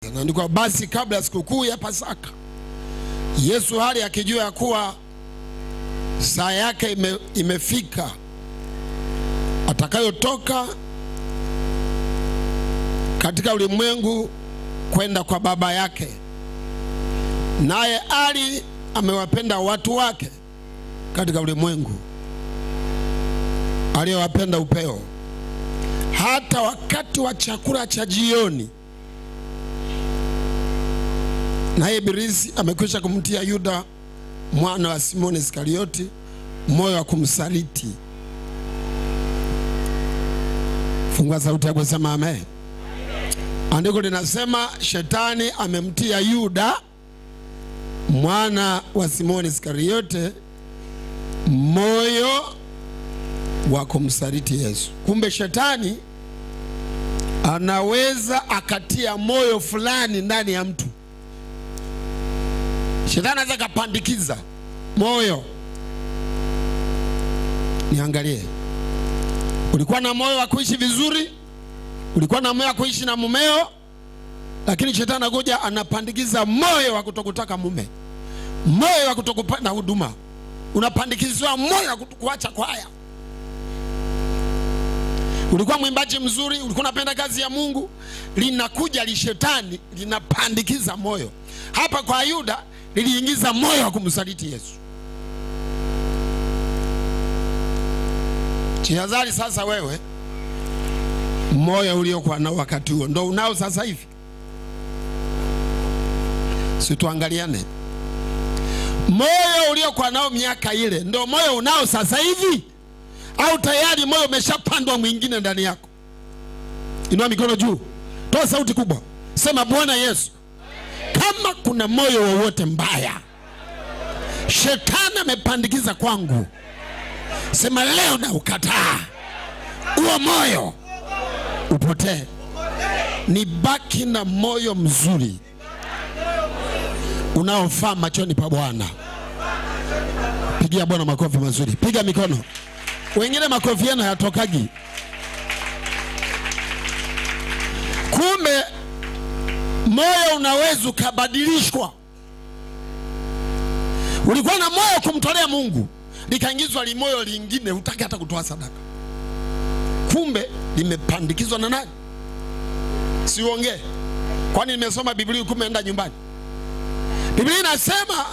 Na ndiko basi kabla ya sikukuu ya Pasaka, Yesu hali akijua ya kuwa saa yake imefika atakayotoka katika ulimwengu kwenda kwa Baba yake, naye ali amewapenda watu wake katika ulimwengu aliyowapenda upeo. Hata wakati wa chakula cha jioni, naye Ibilisi amekwisha kumtia Yuda mwana wa Simoni Iskarioti moyo wa kumsaliti. Fungua sauti yako, sema amen. Andiko linasema shetani amemtia Yuda mwana wa Simoni Iskarioti moyo wa kumsaliti Yesu. Kumbe shetani anaweza akatia moyo fulani ndani ya mtu. Shetani anaweza kapandikiza moyo. Niangalie, ulikuwa na moyo wa kuishi vizuri, ulikuwa na moyo wa kuishi na mumeo, lakini shetani anakuja anapandikiza moyo wa kutokutaka mume, moyo wa kutokupenda huduma, unapandikizwa moyo wa kuacha kwaya. Ulikuwa mwimbaji mzuri, ulikuwa unapenda kazi ya Mungu, linakuja lishetani linapandikiza moyo. Hapa kwa Yuda liliingiza moyo wa kumsaliti Yesu. Jihadhari sasa wewe, moyo uliokuwa nao wakati huo ndio unao sasa hivi. Situangaliane. Moyo uliokuwa nao miaka ile ndio moyo unao sasa hivi, au tayari moyo umeshapandwa mwingine ndani yako? Inua mikono juu, toa sauti kubwa, sema Bwana Yesu, kama kuna moyo wowote mbaya shetani amepandikiza kwangu, sema leo na ukataa huo moyo upotee, nibaki na moyo mzuri unaofaa machoni pa Bwana. Pigia Bwana makofi mazuri, piga mikono. Wengine makofi yenu hayatokagi. Kumbe moyo unaweza kubadilishwa. Ulikuwa na moyo kumtolea Mungu, likaingizwa limoyo lingine hutaki hata kutoa sadaka. Kumbe limepandikizwa na nani? Siongee. Kwani nimesoma Biblia kumeenda nyumbani. Biblia inasema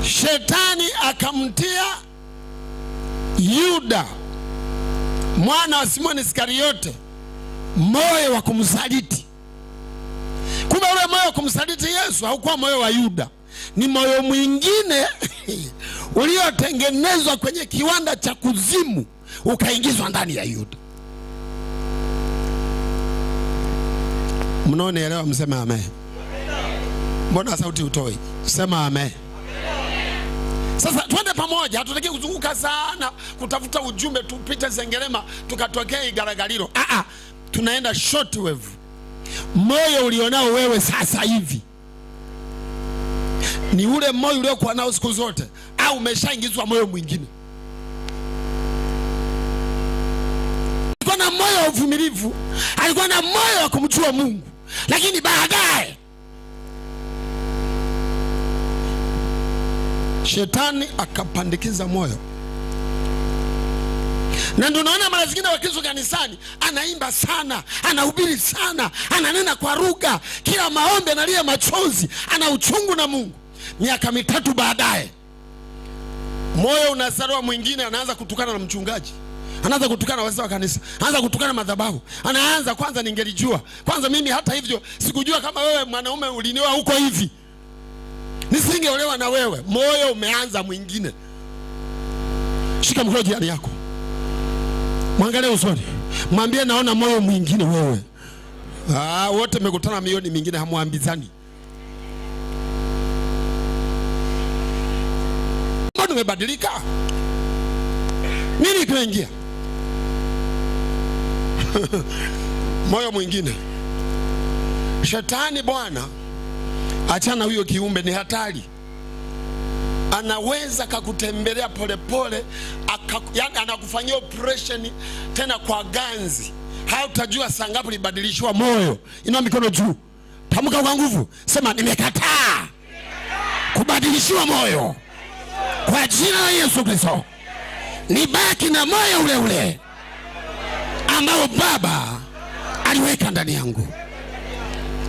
shetani akamtia Yuda mwana wa Simoni Iskarioti moyo wa kumsaliti. Kumbe ule moyo wa kumsaliti Yesu haukuwa moyo wa Yuda, ni moyo mwingine uliotengenezwa kwenye kiwanda cha kuzimu ukaingizwa ndani ya Yuda. Mnaonielewa mseme amen. Mbona sauti utoi? Sema amen. Sasa twende pamoja, hatutaki kuzunguka sana kutafuta ujumbe tupite Sengerema tukatokea Igaragalilo. Tunaenda short wave. Moyo ulionao wewe sasa hivi ni ule moyo uliokuwa nao siku zote, au umeshaingizwa moyo mwingine? Alikuwa na moyo wa uvumilivu, alikuwa na moyo wa kumjua Mungu, lakini baadaye shetani akapandikiza moyo. Na ndio naona mara zingine Wakristo kanisani anaimba sana, anahubiri sana, ananena kwa lugha, kila maombi analia machozi, ana uchungu na Mungu. Miaka 3 baadaye moyo unasarwa mwingine, anaanza kutukana na mchungaji, anaanza kutukana na wazee wa kanisa, anaanza kutukana na madhabahu, anaanza kwanza, ningelijua kwanza mimi hata hivyo sikujua kama wewe mwanaume ulinioa huko hivi, nisingeolewa na wewe. Moyo umeanza mwingine. Shika mkono jirani yako, mwangalie usoni, mwambie naona moyo mwingine wewe. Wote mmekutana milioni mingine hamuambizani. Mbona umebadilika? Nini kimeingia? Moyo mwingine. Shetani bwana, achana huyo kiumbe, ni hatari. Anaweza kakutembelea pole pole, yani anakufanyia operation tena kwa ganzi, Hautajua saa ngapi ulibadilishwa moyo. Inua mikono juu. Tamka kwa nguvu. Sema nimekataa kubadilishiwa moyo kwa jina la Yesu Kristo. Nibaki na moyo ule ule ambao Baba aliweka ndani yangu.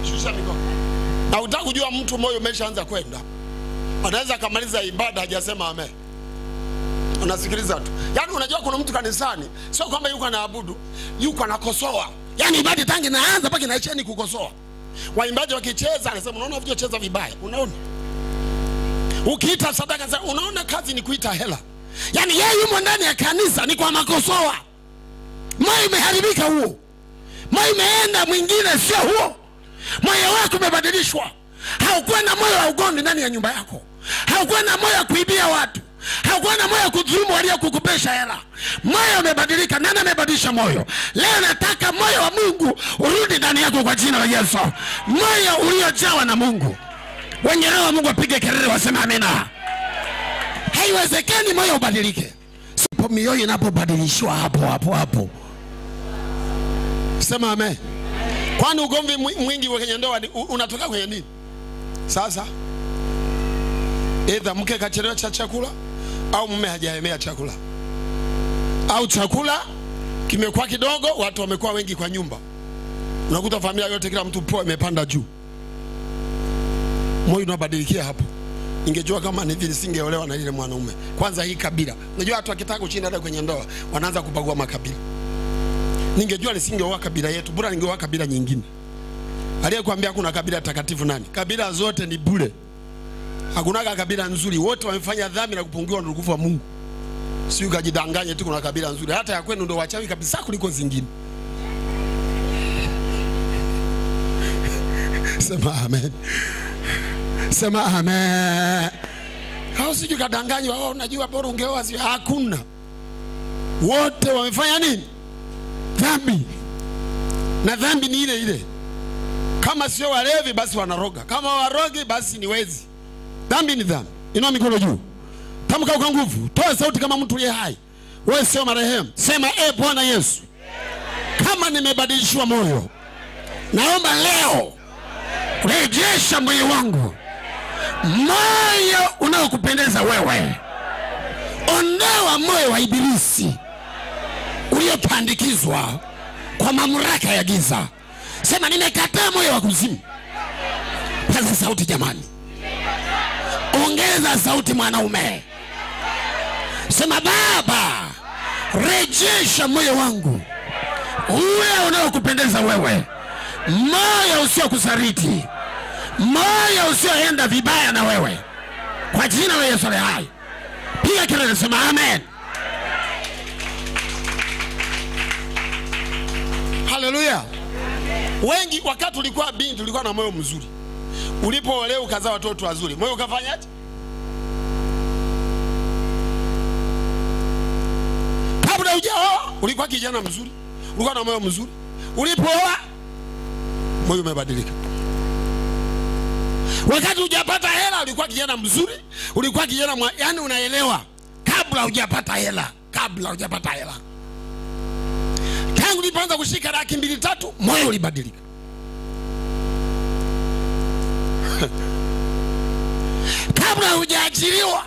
Shusha mikono. Na utaka kujua mtu moyo umeshaanza kwenda, anaweza kamaliza ibada hajasema amen. Unasikiliza tu. Yaani unajua kuna mtu kanisani sio kwamba yuko anaabudu, yuko anakosoa. Yaani ibada tangi naanza mpaka inaisha ni kukosoa. Waimbaji wakicheza anasema unaona vile cheza vibaya. Unaona? Ukiita sadaka sasa unaona kazi ni kuita hela. Yaani yeye yumo ndani ya kanisa ni kwa makosoa. Moyo umeharibika huo. Moyo umeenda mwingine sio huo. Moyo wako umebadilishwa. Haukuwa na moyo wa ugomvi ndani ya nyumba yako. Haukuwa na moyo wa kuibia watu. Haukuwa na moyo wa kudhulumu waliokukopesha hela. Moyo umebadilika. Nani amebadilisha moyo? Leo nataka moyo wa Mungu urudi ndani yako kwa jina la Yesu. Moyo uliojawa na Mungu. Wenye roho wa Mungu wapige kelele waseme amina. Haiwezekani moyo ubadilike sipo mioyo inapobadilishwa hapo. Sema amen. Kwani ugomvi mwingi kwenye ndoa unatoka kwenye nini? Sasa either mke kachelewa chakula au mume hajaemea chakula, au chakula kimekuwa kidogo, watu wamekuwa wengi kwa nyumba. Unakuta familia yote kila mtu poa imepanda juu. Moyo unabadilikia hapo. Ingejua kama ni vile singeolewa na ile mwanaume. Kwanza hii kabila. Unajua watu wakitaka kushinda hata kwenye ndoa wanaanza kubagua makabila. Ningejua nisingeoa kabila yetu, bora ningeoa kabila nyingine. Aliyekuambia kuna kabila takatifu nani? Kabila zote ni bure. Hakuna kabila nzuri, wote wamefanya dhambi na kupungiwa na utukufu wa Mungu. Si ukajidanganye tu kuna kabila nzuri, hata ya kwenu ndio wachawi kabisa kuliko zingine. Sema amen. Sema amen. Hao siju kadanganywa, wao unajua bora ungeoa sio. Hakuna. Wote wamefanya nini? Dhambi. Na dhambi ni ile ile. Kama sio walevi basi wanaroga. Kama warogi basi ni wezi. Dhambi ni dhambi. Inua mikono juu. Tamka kwa nguvu. Toa sauti kama mtu aliye hai. Wewe sio marehemu. Sema Bwana Yesu. Kama nimebadilishwa moyo, naomba leo rejesha moyo wangu. Moyo unaokupendeza wewe. Ondoa moyo wa ibilisi uliopandikizwa kwa mamlaka ya giza. Sema nimekataa moyo wa kuzimu. Paza sauti jamani. Ongeza sauti mwanaume. Sema Baba, rejesha moyo wangu ule unaokupendeza wewe. Moyo usio kusariti. Moyo usioenda vibaya na wewe. Kwa jina la Yesu hai. Piga kelele sema amen. Haleluya. Wengi wakati ulikuwa binti ulikuwa na moyo mzuri. Ulipoolewa ukazaa watoto wazuri, moyo ukafanyaje? Kabla hujaoa ulikuwa kijana mzuri, ulikuwa na moyo mzuri. Ulipooa moyo umebadilika. Wakati hujapata hela ulikuwa kijana mzuri, ulikuwa kijana yani unaelewa. Kabla hujapata hela, tangu ulipoanza kushika 200,000 moyo ulibadilika. Kabla hujaajiriwa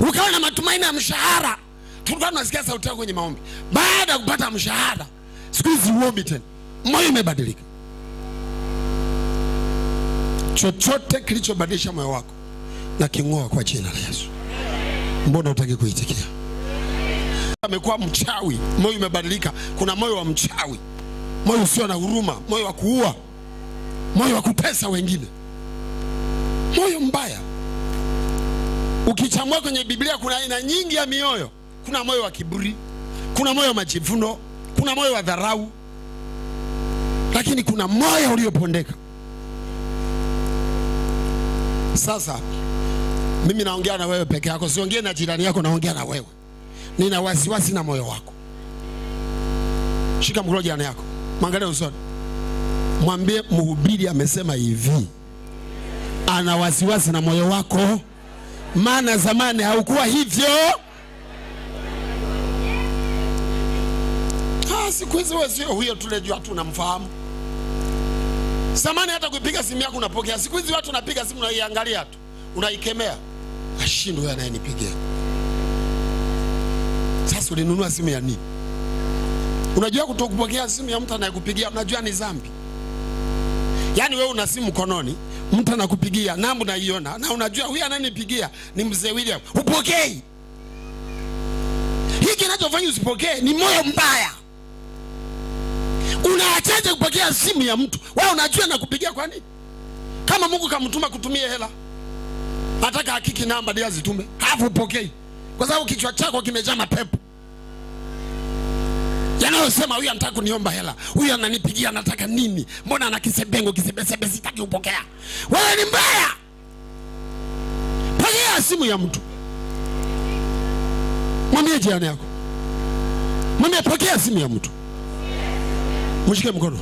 ukawa na matumaini ya mshahara, tulikuwa tunasikia sauti yako kwenye maombi. Baada ya kupata mshahara siku hizi uombi tena, moyo umebadilika. Chochote kilichobadilisha moyo wako na king'oa kwa jina la Yesu. Mbona utaki kuitikia? Amekuwa mchawi, moyo umebadilika. Kuna moyo wa mchawi, moyo usio na huruma, moyo wa kuua, moyo wa kutesa wengine, moyo mbaya. Ukichambua kwenye Biblia kuna aina nyingi ya mioyo. Kuna moyo wa kiburi, kuna moyo wa majivuno, kuna moyo wa dharau, lakini kuna moyo uliopondeka. Sasa mimi naongea na wewe peke yako, siongee na jirani yako, naongea na wewe. Nina wasiwasi na moyo wako. Shika mkono jirani yako, mwangalie usoni, mwambie mhubiri amesema hivi, ana wasiwasi na moyo wako, maana zamani haukuwa hivyo. siku hizi wewe sio huyo tulejua tunamfahamu. Zamani hata kupiga simu yako unapokea. Siku hizi watu unapiga simu unaiangalia tu, unaikemea. Ashindwe wewe anayenipigia. Sasa ulinunua simu ya nini? Unajua kutokupokea simu ya mtu anayekupigia, unajua ni dhambi. Yaani wewe una simu mkononi, mtu anakupigia, namba unaiona, na unajua huyu ananipigia ni mzee William. Upokei. Hiki kinachofanya usipokee ni moyo mbaya. Unaachaje kupokea simu ya mtu? Wewe unajua nakupigia kwa nini? Kama Mungu kamtuma kutumia hela, nataka hakiki namba ndio azitume. Hafu upokei. Kwa sababu kichwa chako kimejaa mapepo. Yanayosema huyu anataka kuniomba hela, huyu ananipigia anataka nini? Mbona ana kisebengo kisebesebe sitaki upokea. Wewe ni mbaya. Pokea simu ya mtu. Mwambie jirani yako. Mwambie pokea simu ya mtu. Mshike mkono.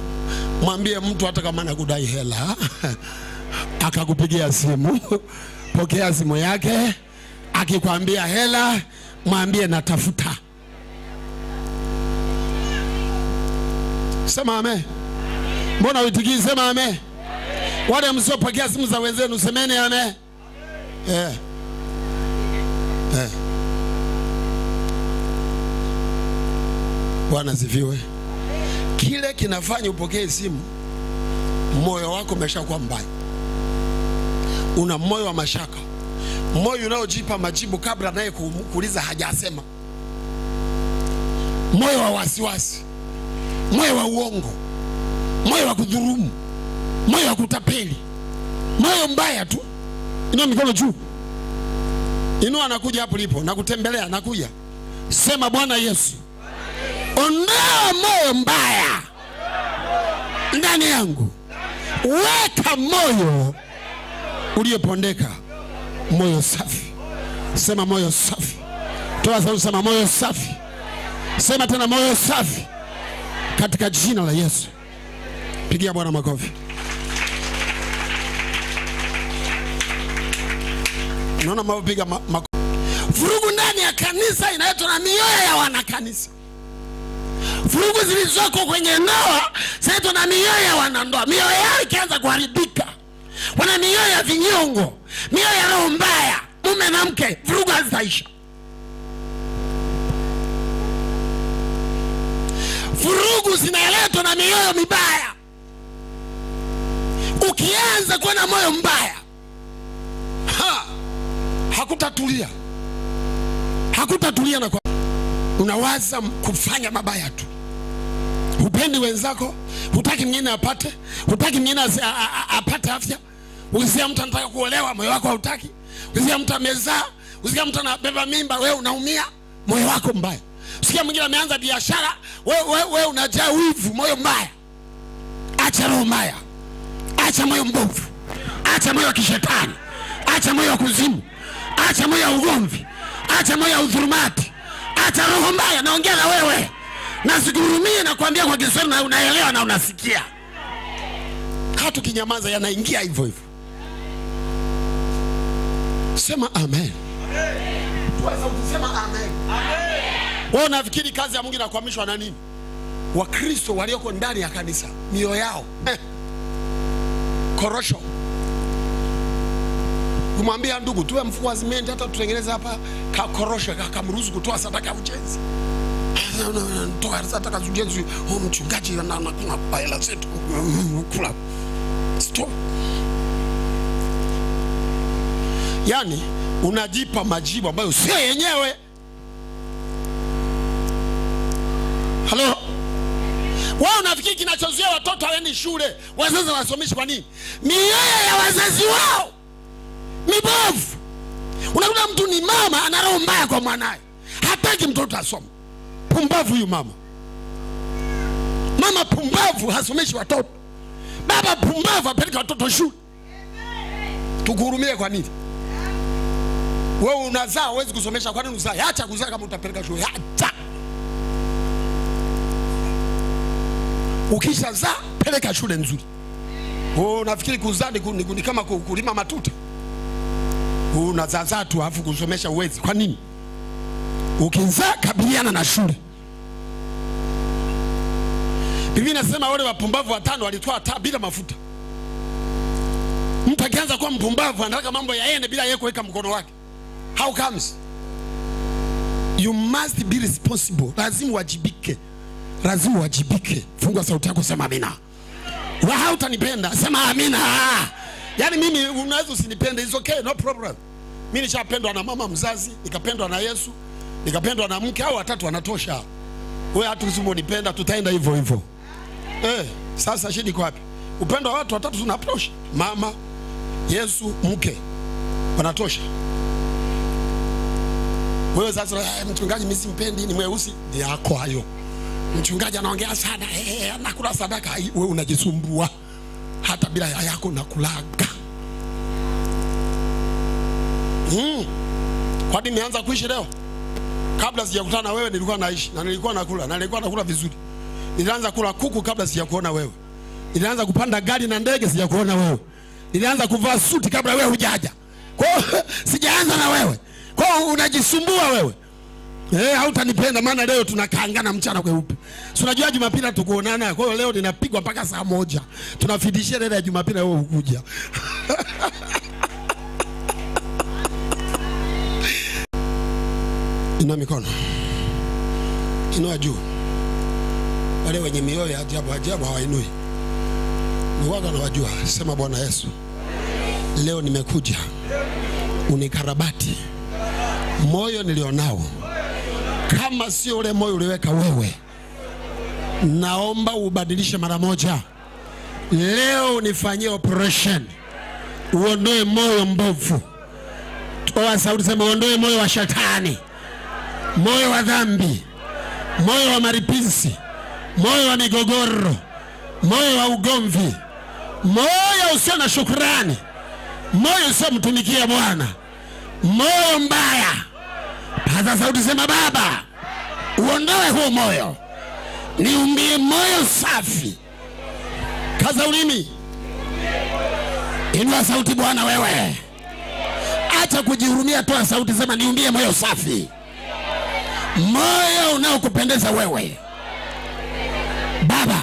Mwambie mtu hata kama anakudai hela akakupigia simu, pokea simu yake. Akikwambia hela, mwambie natafuta. Sema amen. Mbona uitiki sema amen? Wale msiopokea simu za wenzenu semeni amen. Bwana sifiwe. Kile kinafanya upokee simu, moyo wako umeshakuwa mbaya. Una moyo wa mashaka. Moyo unaojipa majibu kabla naye kuuliza hajasema. Moyo wa wasiwasi. Moyo wa uongo. Moyo wa kudhulumu. Moyo wa kutapeli. Moyo mbaya tu. Inua mikono juu. Inua, anakuja hapo lipo na kutembelea, anakuja. Sema Bwana Yesu, ondoa moyo mbaya ndani yangu. Weka moyo uliopondeka, moyo safi. Sema moyo safi. Toa sauti, sema moyo safi. Sema tena moyo safi. Katika jina la Yesu. Pigia Bwana makofi. Unaona mapiga makofi. Vurugu ndani ya kanisa inaitwa na mioyo ya wanakanisa. Vurugu zilizoko kwenye ndoa zinaitwa na mioyo ya wanandoa. Mioyo yao ikianza kuharibika, wana mioyo ya vinyongo, mioyo ya roho mbaya, mume na mke, vurugu hazitaisha. Vurugu zinaletwa na mioyo mibaya. Ukianza kuwa na moyo mbaya, hakutatulia. Hakutatulia na kwa unawaza kufanya mabaya tu. Hupendi wenzako, hutaki mwingine apate, hutaki mwingine apate afya. Ukisikia mtu anataka kuolewa, moyo wako hautaki. Ukisikia mtu amezaa, ukisikia mtu anabeba mimba, wewe unaumia, moyo wako mbaya. Ukisikia mwingine ameanza biashara, wewe unajaa wivu, moyo mbaya. Acha roho mbaya. Acha moyo mbovu. Acha moyo wa kishetani. Acha moyo wa kuzimu. Acha moyo wa ugomvi. Acha moyo wa udhulumati. Acha roho mbaya. Naongea na wewe. Na sikuhurumie na kuambia kwa Kiswahili na unaelewa na unasikia. Hata kinyamaza yanaingia hivyo hivyo. Sema amen. Tuweza kusema amen. Amen. Wewe unafikiri kazi ya Mungu inakwamishwa na nini? Wakristo walioko ndani ya kanisa, mioyo yao korosho. Kumwambia ndugu tuwe mfuko wa simenti hata tutengeneze hapa korosho kamruhusu kutoa sadaka ya ujenzi. Toa sadaka ya ujenzi, mchungaji anakula hela zetu kula. Stop. Yani unajipa majibu ambayo sio yenyewe. Halo? Wao unafikiri kinachozuia watoto waende shule, wazazi wasomeshi kwa nini? Mioyo ya wazazi wao mibovu. Unakuta mtu ni mama ana roho mbaya kwa mwanae, hataki mtoto asome. Pumbavu huyu mama. Mama pumbavu hasomeshi watoto. Baba pumbavu apeleka watoto shule. Tukuhurumie kwa nini? Wewe unazaa huwezi kusomesha, kwa nini uzaa? Acha kuzaa kama utapeleka shule. Acha. Ukishazaa peleka shule nzuri. Unafikiri kuzaa ni kama kulima matuta? Unazaa tu afu kusomesha uwezi. Kwa nini? Ukizaa kabiliana na shule. Biblia inasema wale wapumbavu 5 walitoa taa bila mafuta. Mtu akianza kuwa mpumbavu anataka mambo yaende bila yeye kuweka mkono wake. How comes? You must be responsible. Lazima wajibike. Lazima wajibike. Fungua sauti yako, sema amina. Wewe hautanipenda, sema amina. Yaani mimi unaweza usinipende, it's okay, no problem. Mimi nishapendwa na mama mzazi, nikapendwa na Yesu, nikapendwa na mke, au watatu wanatosha. Wewe hata usimonipenda tutaenda hivyo hivyo. Sasa shida iko wapi? Upendo wa watu watatu tunatosha. Mama, Yesu, mke wanatosha. Wewe sasa mchungaji mimi simpendi, ni mweusi, ni yako hayo. Mchungaji anaongea sana, anakula sadaka, wewe unajisumbua. Hata bila yako nakulaga. Kwa nini nimeanza kuishi leo? Kabla sijakutana na wewe nilikuwa naishi na nilikuwa nakula, na nilikuwa nakula vizuri. Nilianza kula kuku kabla sijakuona wewe. Nilianza kupanda gari na ndege sijakuona wewe. Nilianza kuvaa suti kabla wewe hujaja. Kwa hiyo sijaanza na wewe. Kwa hiyo unajisumbua wewe. Hautanipenda maana leo tunakaangana mchana kweupe. Si unajua Jumapili tukuonana. Kwa hiyo leo ninapigwa mpaka saa 1. Tunafidishia ile ya Jumapili wewe ukuja. Inua mikono. Inua juu. Wale wenye mioyo ya ajabu hawainui. Ni waga na wajua. Sema Bwana Yesu, leo nimekuja unikarabati moyo nilionao. Kama sio ule moyo uliweka wewe, naomba ubadilishe mara moja. Leo unifanyie operation. Uondoe moyo mbovu. Toa sauti, sema uondoe moyo wa shetani, moyo wa dhambi, moyo wa maripisi, moyo wa migogoro, moyo wa ugomvi, moyo usio na shukrani, moyo usio mtumikia Bwana, moyo mbaya. Paza sauti, sema Baba, uondoe huo moyo, niumbie moyo safi. Kaza ulimi, inua sauti. Bwana wewe, acha kujihurumia, toa sauti, sema niumbie moyo safi, moyo unaokupendeza wewe. Baba,